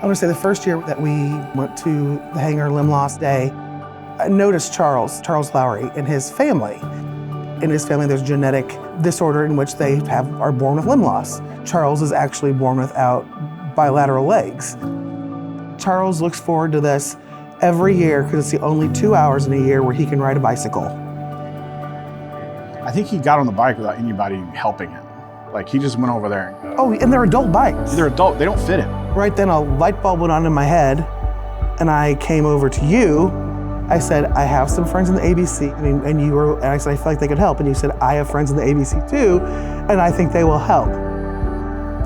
I want to say the first year that we went to the Hangar Limb Loss Day, I noticed Charles Lowry and his family. In his family, there's genetic disorder in which they are born with limb loss. Charles is actually born without bilateral legs. Charles looks forward to this every year because it's the only 2 hours in a year where he can ride a bicycle. I think he got on the bike without anybody helping him. Like, he just went over there and Oh, and they're adult bikes. they're adult, they don't fit him. Right then, a light bulb went on in my head, and I came over to you. I said, I have some friends in the ABC, and I said, I feel like they could help. And you said, I have friends in the ABC too, and I think they will help.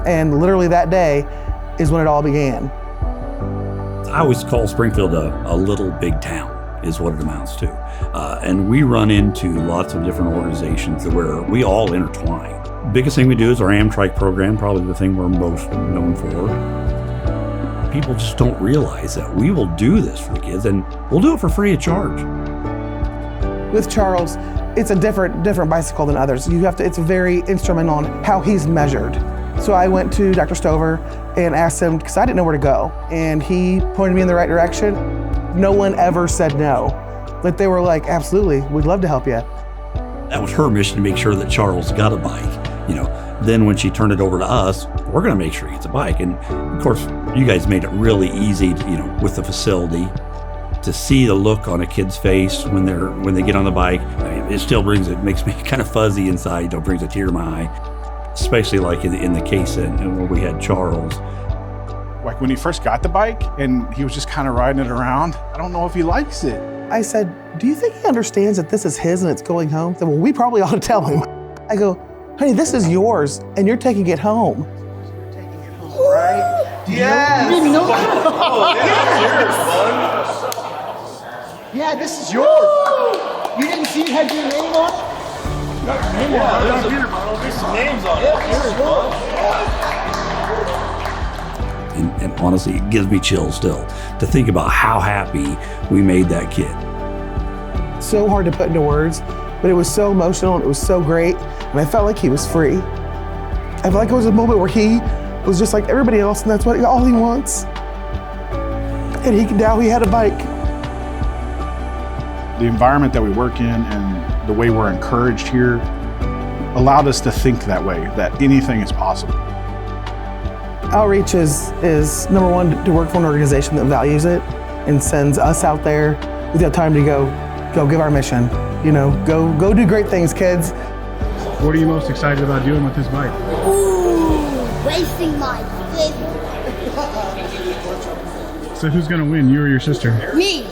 And literally that day is when it all began. I always call Springfield a little big town, is what it amounts to. And we run into lots of different organizations where we all intertwine. Biggest thing we do is our Amtrak program, probably the thing we're most known for. People just don't realize that we will do this for the kids, and we'll do it for free of charge. With Charles, it's a different bicycle than others. It's very instrumental in how he's measured. So I went to Dr. Stover and asked him, because I didn't know where to go, and he pointed me in the right direction. No one ever said no. But they were like, absolutely, we'd love to help you. That was her mission, to make sure that Charles got a bike. Then when she turned it over to us, we're going to make sure he gets a bike. And of course, you guys made it really easy, with the facility, to see the look on a kid's face when they get on the bike. It makes me kind of fuzzy inside. It brings a tear to my eye, especially like in the case where we had Charles. Like when he first got the bike and he was just kind of riding it around, I don't know if he likes it. I said, do you think he understands that this is his and it's going home? He said, well, we probably ought to tell him. I go, honey, this is yours and you're taking it home. You're taking it home, right? Yes. You didn't know that? Oh, yeah, Yeah, this is yours. You didn't see it had your name on it? There's some names on it. And honestly, it gives me chills still to think about how happy we made that kid. So hard to put into words, but it was so emotional and it was so great. And I felt like he was free. I felt like it was a moment where he was just like everybody else, and that's all he wants. And now he had a bike. The environment that we work in and the way we're encouraged here allowed us to think that way, that anything is possible. Outreach is number one, to work for an organization that values it and sends us out there with the time to go give our mission. Go do great things, kids. What are you most excited about doing with this bike? Ooh, racing my favorite. So who's gonna win, you or your sister? Me.